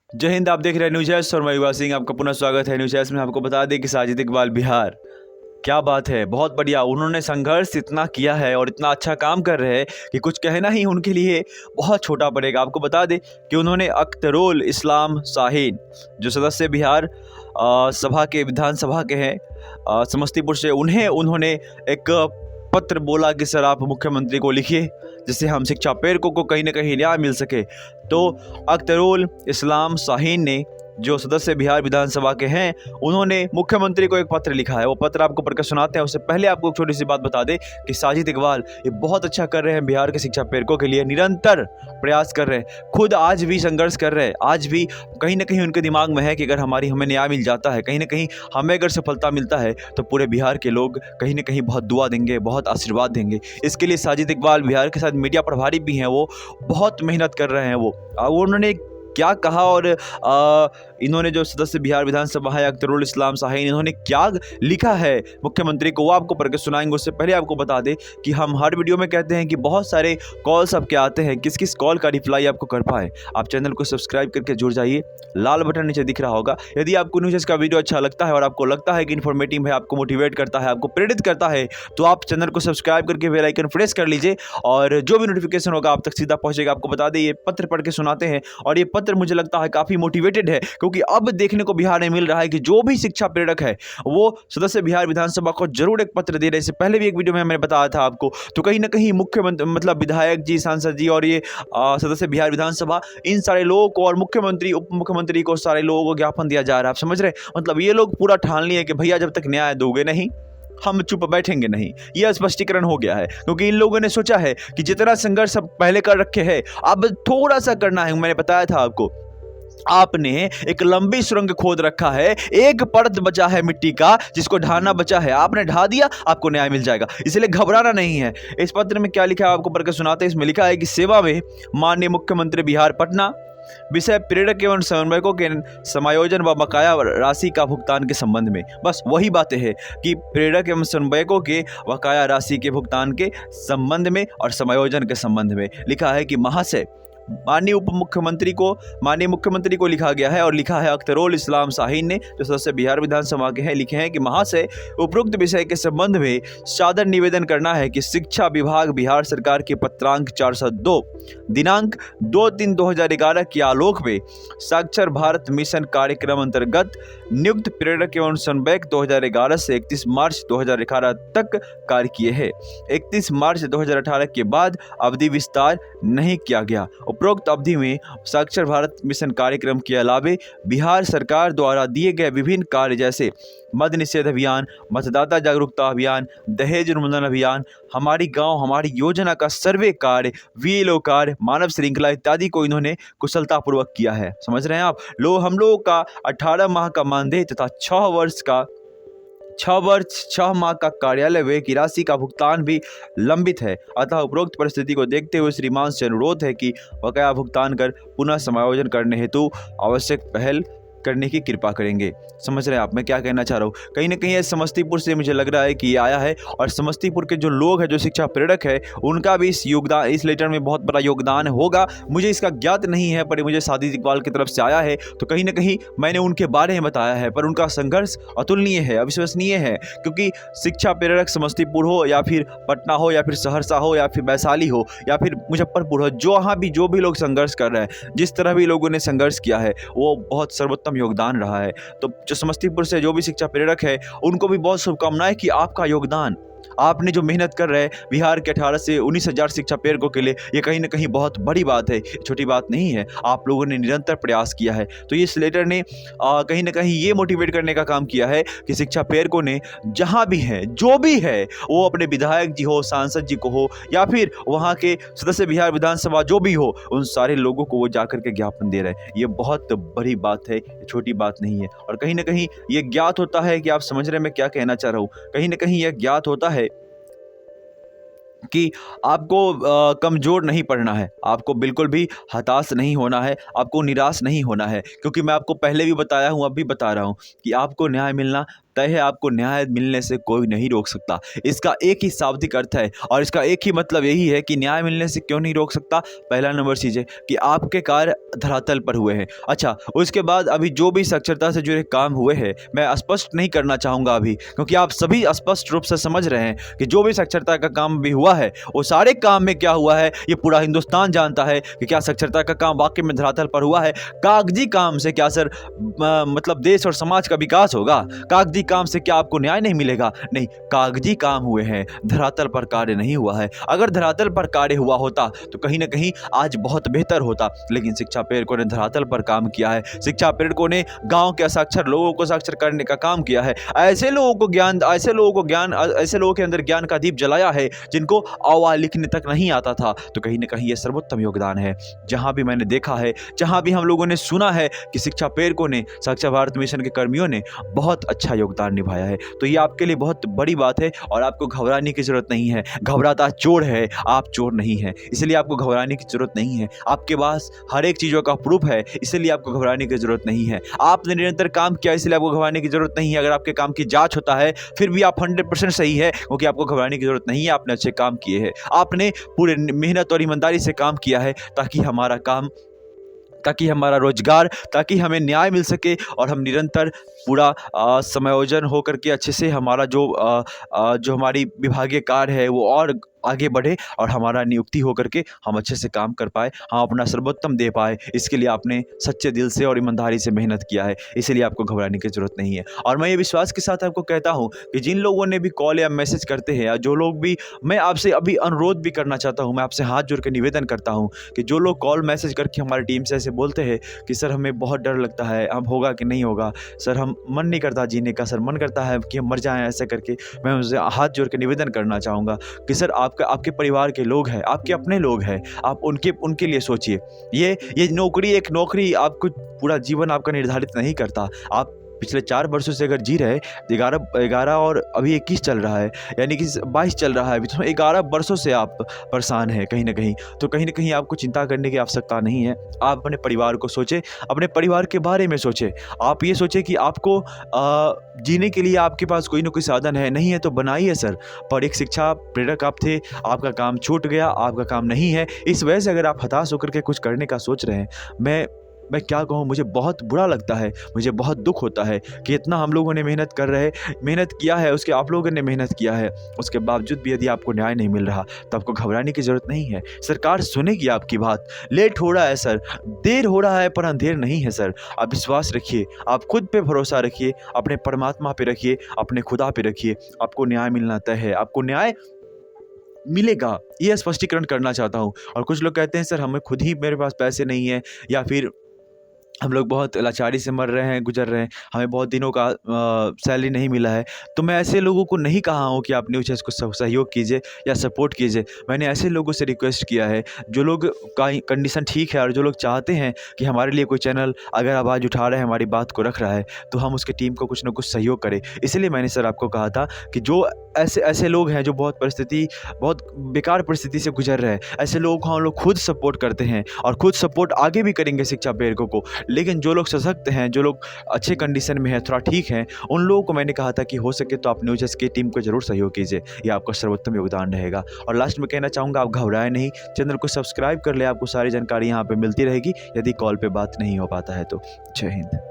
जय हिंद। आप देख रहे हैं न्यूज एस और मैं युवा सिंह। आपका पुनः स्वागत है न्यूज एस में। आपको बता दें कि साजिद इकबाल बिहार, क्या बात है, बहुत बढ़िया। उन्होंने संघर्ष इतना किया है और इतना अच्छा काम कर रहे हैं कि कुछ कहना ही उनके लिए बहुत छोटा पड़ेगा। आपको बता दें कि उन्होंने अख्तरुल इस्लाम शाहीन, जो सदस्य बिहार सभा के विधानसभा के हैं समस्तीपुर से, उन्होंने एक पत्र बोला कि सर आप मुख्यमंत्री को लिखिए जिससे हम शिक्षा प्रेरकों को कहीं ना कहीं न्याय मिल सके। तो अख्तरुल इस्लाम शाहीन ने, जो सदस्य बिहार विधानसभा के हैं, उन्होंने मुख्यमंत्री को एक पत्र लिखा है। वो पत्र आपको पढ़कर सुनाते हैं। उससे पहले आपको एक छोटी सी बात बता दें कि साजिद इकबाल ये बहुत अच्छा कर रहे हैं बिहार के शिक्षा प्रेरकों के लिए, निरंतर प्रयास कर रहे हैं, खुद आज भी संघर्ष कर रहे हैं। आज भी कहीं ना कहीं उनके दिमाग में है कि अगर हमें न्याय मिल जाता है, कहीं ना कहीं हमें अगर सफलता मिलता है तो पूरे बिहार के लोग कहीं ना कहीं बहुत दुआ देंगे, बहुत आशीर्वाद देंगे। इसके लिए साजिद इकबाल बिहार के साथ मीडिया प्रभारी भी हैं, वो बहुत मेहनत कर रहे हैं। वो उन्होंने क्या कहा और इन्होंने जो सदस्य बिहार विधानसभा है अख्तरुल इस्लाम शाहीन, इन्होंने क्या लिखा है मुख्यमंत्री को, वो आपको पढ़ के सुनाएंगे। उससे पहले आपको बता दें कि हम हर वीडियो में कहते हैं कि बहुत सारे कॉल्स आपके आते हैं, किस किस कॉल का रिप्लाई आपको कर पाए। आप चैनल को सब्सक्राइब करके जुड़ जाइए, लाल बटन नीचे दिख रहा होगा। यदि आपको न्यूज़ का वीडियो अच्छा लगता है और आपको लगता है कि इन्फॉर्मेटिव है, आपको मोटिवेट करता है, आपको प्रेरित करता है, तो आप चैनल को सब्सक्राइब करके बेल आइकन प्रेस कर लीजिए और जो भी नोटिफिकेशन होगा आप तक सीधा पहुंचेगा। आपको बता दें ये पत्र पढ़ के सुनाते हैं और ये पत्र मुझे लगता है काफ़ी मोटिवेटेड है, क्योंकि अब देखने को बिहार में मिल रहा है कि जो भी शिक्षा प्रेरक है वो सदस्य बिहार विधानसभा को जरूर एक पत्र दे रहे। इससे पहले भी एक वीडियो में मैंने बताया था आपको। तो कहीं ना कहीं मुख्यमंत्री मतलब विधायक जी, सांसद जी और ये सदस्य बिहार विधानसभा, इन सारे लोगों को और मुख्यमंत्री, उप मुख्यमंत्री को, सारे लोगों को ज्ञापन दिया जा रहा है। आप समझ रहे हैं? मतलब ये लोग पूरा ठान लिए कि भैया जब तक न्याय दोगे नहीं हम चुप बैठेंगे नहीं। यह स्पष्टीकरण हो गया है, क्योंकि इन लोगों ने सोचा है कि जितना संघर्ष सब पहले कर रखे हैं अब थोड़ा सा करना है। मैंने बताया था आपको, आपने एक लंबी सुरंग खोद रखा है, एक परत बचा है मिट्टी का जिसको ढाना बचा है, आपने ढा दिया, आपको न्याय मिल जाएगा, इसलिए घबराना नहीं है। इस पत्र में क्या लिखा है आपको पढ़कर सुनाते हैं। इसमें लिखा है कि सेवा में माननीय मुख्यमंत्री बिहार पटना, विषय प्रेरक एवं समन्वयकों के समायोजन व बकाया राशि का भुगतान के संबंध में। बस वही बातें हैं कि प्रेरक एवं समन्वयकों के बकाया राशि के भुगतान के संबंध में और समायोजन के संबंध में लिखा है कि महाशय माननीय मुख्यमंत्री को लिखा गया है। और लिखा है अख्तरुल इस्लाम शाहीन ने, जो सदस्य बिहार विधानसभा के हैं, लिखे हैं कि महाशय उपरोक्त विषय के संबंध में सादर निवेदन करना है कि शिक्षा विभाग बिहार सरकार के पत्रांक 402 दिनांक 2/3/2011 के आलोक में साक्षर भारत मिशन कार्यक्रम अंतर्गत नियुक्त प्रेरक एवं समन्वयक 2011 से 31 मार्च 2018 तक कार्य किए हैं। 31 मार्च 2018 के बाद अवधि विस्तार नहीं किया गया। उपरोक्त अवधि में साक्षर भारत मिशन कार्यक्रम के अलावे बिहार सरकार द्वारा दिए गए विभिन्न कार्य जैसे मद्य निषेध अभियान, मतदाता जागरूकता अभियान, दहेज उन्मूलन अभियान, हमारी गांव हमारी योजना का सर्वे कार्य, VLO कार्य, मानव श्रृंखला इत्यादि को इन्होंने कुशलतापूर्वक किया है। समझ रहे हैं आप? हम लोगों का 18 माह का मानदेय तथा 6 माह का कार्यालय व्यय की राशि का भुगतान भी लंबित है। अतः उपरोक्त परिस्थिति को देखते हुए श्रीमान से अनुरोध है कि बकाया भुगतान कर पुनः समायोजन करने हेतु आवश्यक पहल करने की कृपा करेंगे। समझ रहे हैं आप मैं क्या कहना चाह रहा हूँ? कहीं ना कहीं समस्तीपुर से मुझे लग रहा है कि ये आया है और समस्तीपुर के जो लोग हैं, जो शिक्षा प्रेरक है, उनका भी इस लेटर में बहुत बड़ा योगदान होगा। मुझे इसका ज्ञात नहीं है, पर मुझे साजिद इकबाल की तरफ से आया है, तो कहीं ना कहीं मैंने उनके बारे में बताया है। पर उनका संघर्ष अतुलनीय है, अविश्वसनीय है, क्योंकि शिक्षा प्रेरक समस्तीपुर हो या फिर पटना हो या फिर सहरसा हो या फिर वैशाली हो या फिर मुजफ्फरपुर हो, जो भी लोग संघर्ष कर रहे हैं, जिस तरह भी लोगों ने संघर्ष किया है, वो बहुत सर्वोत्तम योगदान रहा है। तो जो समस्तीपुर से जो भी शिक्षा प्रेरक है, उनको भी बहुत शुभकामनाएं कि आपका योगदान, आपने जो मेहनत कर रहे हैं बिहार के 18 से 19,000 शिक्षा प्रेरकों के लिए, ये कहीं ना कहीं बहुत बड़ी बात है, छोटी बात नहीं है। आप लोगों ने निरंतर प्रयास किया है। तो इस लेटर ने कहीं ना कहीं ये मोटिवेट करने का काम किया है कि शिक्षा प्रेरकों ने जहां भी है, जो भी है, वो अपने विधायक जी हो, सांसद जी को हो या फिर वहाँ के सदस्य बिहार विधानसभा जो भी हो, उन सारे लोगों को वो जाकर के ज्ञापन दे रहे हैं। ये बहुत बड़ी बात है, छोटी बात नहीं है। और कहीं ना कहीं ये ज्ञात होता है कि आप समझ रहे हैं मैं क्या कहना चाह रहा हूँ। कहीं ना कहीं यह ज्ञात होता है कि आपको कमज़ोर नहीं पड़ना है, आपको बिल्कुल भी हताश नहीं होना है, आपको निराश नहीं होना है, क्योंकि मैं आपको पहले भी बताया हूँ, अब भी बता रहा हूँ कि आपको न्याय मिलना तय है, आपको न्याय मिलने से कोई नहीं रोक सकता। इसका एक ही शाब्दिक अर्थ है और इसका एक ही मतलब यही है कि न्याय मिलने से क्यों नहीं रोक सकता। पहला नंबर चीज़ है कि आपके कार्य धरातल पर हुए हैं। अच्छा, उसके बाद अभी जो भी साक्षरता से जुड़े काम हुए हैं, मैं स्पष्ट नहीं करना चाहूँगा अभी, क्योंकि आप सभी स्पष्ट रूप से समझ रहे हैं कि जो भी साक्षरता का काम भी हुआ है, वो सारे काम में क्या हुआ है, ये पूरा हिंदुस्तान जानता है कि क्या साक्षरता का काम वाकई में धरातल पर हुआ है। कागजी काम से क्या सर मतलब देश और समाज का विकास होगा? कागजी काम से क्या आपको न्याय नहीं मिलेगा? नहीं, कागजी काम हुए हैं, धरातल पर कार्य नहीं हुआ है। अगर धरातल पर कार्य हुआ होता तो कहीं ना कहीं आज बहुत बेहतर होता, लेकिन शिक्षा प्रेरकों ने धरातल पर काम किया है। शिक्षा प्रेरकों ने गांव के असाक्षर लोगों को साक्षर करने का काम किया है। ऐसे लोगों को ज्ञान, ऐसे लोगों के अंदर ज्ञान का दीप जलाया है जिनको अ लिखने तक नहीं आता था। तो कहीं ना कहीं ये सर्वोत्तम योगदान है। जहां भी मैंने देखा है, जहां भी हम लोगों ने सुना है कि शिक्षा प्रेरकों ने, साक्षर भारत मिशन के कर्मियों ने बहुत अच्छा योगदान निभाया है, तो ये आपके लिए बहुत बड़ी बात है और आपको घबराने की जरूरत नहीं है। घबराता चोर है, आप चोर नहीं हैं, इसलिए आपको घबराने की जरूरत नहीं है। आपके पास हर एक चीज़ों का प्रूफ है, इसलिए आपको घबराने की जरूरत नहीं है। आपने निरंतर काम किया, इसलिए आपको घबराने की जरूरत नहीं है। अगर आपके काम की जांच होता है फिर भी आप 100% सही है, क्योंकि आपको घबराने की जरूरत नहीं है। आपने अच्छे काम किए हैं, आपने पूरे मेहनत और ईमानदारी से काम किया है ताकि हमारा काम, ताकि हमारा रोजगार, ताकि हमें न्याय मिल सके और हम निरंतर पूरा समायोजन हो करके अच्छे से हमारा जो हमारी विभागीय कार्य है वो और आगे बढ़े और हमारा नियुक्ति हो करके हम अच्छे से काम कर पाए, हम अपना सर्वोत्तम दे पाए। इसके लिए आपने सच्चे दिल से और ईमानदारी से मेहनत किया है, इसीलिए आपको घबराने की ज़रूरत नहीं है। और मैं ये विश्वास के साथ आपको कहता हूँ कि जिन लोगों ने भी कॉल या मैसेज करते हैं, या जो लोग भी, मैं आपसे अभी अनुरोध भी करना चाहता हूँ, मैं आपसे हाथ जोड़ के निवेदन करता हूँ कि जो लोग कॉल मैसेज करके हमारी टीम से ऐसे बोलते हैं कि सर हमें बहुत डर लगता है, अब होगा कि नहीं होगा, सर हम मन नहीं करता जीने का, सर मन करता है कि हम मर जाएं ऐसे करके, मैं उनसे हाथ जोड़ के निवेदन करना चाहूँगा कि सर आपके परिवार के लोग हैं, आपके अपने लोग हैं, आप उनके लिए सोचिए। ये नौकरी, एक नौकरी आपको पूरा जीवन आपका निर्धारित नहीं करता। आप पिछले 4 वर्षों से अगर जी रहे, 11 और अभी 21 चल रहा है, यानी कि 22 चल रहा है, तो 11 वर्षों से आप परेशान हैं कहीं ना कहीं, तो कहीं ना कहीं आपको चिंता करने की आवश्यकता नहीं है। आप अपने परिवार को सोचें, अपने परिवार के बारे में सोचें। आप ये सोचें कि आपको जीने के लिए आपके पास कोई ना कोई साधन है, नहीं है तो बनाइए सर। पर एक शिक्षा प्रेरक आप थे, आपका काम छूट गया, आपका काम नहीं है, इस वजह से अगर आप हताश होकर के कुछ करने का सोच रहे हैं, मैं क्या कहूँ, मुझे बहुत बुरा लगता है, मुझे बहुत दुख होता है कि इतना हम लोगों ने मेहनत किया है, उसके आप लोगों ने मेहनत किया है, उसके बावजूद भी यदि आपको न्याय नहीं मिल रहा तो आपको घबराने की ज़रूरत नहीं है। सरकार सुनेगी आपकी बात। लेट हो रहा है सर, देर हो रहा है, पर अंधेर नहीं है सर। आप विश्वास रखिए, आप खुद पे भरोसा रखिए, अपने परमात्मा पे रखिए, अपने खुदा पे रखिए। आपको न्याय मिलना तय है, आपको न्याय मिलेगा, ये स्पष्टीकरण करना चाहता हूँ। और कुछ लोग कहते हैं सर हमें खुद ही, मेरे पास पैसे नहीं है, या फिर हम लोग बहुत लाचारी से मर रहे हैं, गुजर रहे हैं, हमें बहुत दिनों का सैलरी नहीं मिला है। तो मैं ऐसे लोगों को नहीं कहा हूँ कि आप न्यूज़ चैनल को सहयोग कीजिए या सपोर्ट कीजिए। मैंने ऐसे लोगों से रिक्वेस्ट किया है जो लोग का कंडीशन ठीक है और जो लोग चाहते हैं कि हमारे लिए कोई चैनल अगर आवाज़ उठा रहा है, हमारी बात को रख रहा है, तो हम उसकी टीम को कुछ ना कुछ सहयोग करें। इसलिए मैंने सर आपको कहा था कि जो ऐसे लोग हैं जो बहुत बेकार परिस्थिति से गुजर रहे हैं, ऐसे लोगों को हम लोग खुद सपोर्ट करते हैं और खुद सपोर्ट आगे भी करेंगे शिक्षा प्रेरकों को। लेकिन जो लोग सशक्त हैं, जो लोग अच्छे कंडीशन में हैं, थोड़ा ठीक हैं, उन लोगों को मैंने कहा था कि हो सके तो आप न्यूज़ की टीम को जरूर सहयोग कीजिए, ये आपका सर्वोत्तम योगदान रहेगा। और लास्ट में कहना चाहूँगा, आप घबराएं नहीं, चैनल को सब्सक्राइब कर ले, आपको सारी जानकारी यहाँ पे मिलती रहेगी यदि कॉल पे बात नहीं हो पाता है तो। जय हिंद।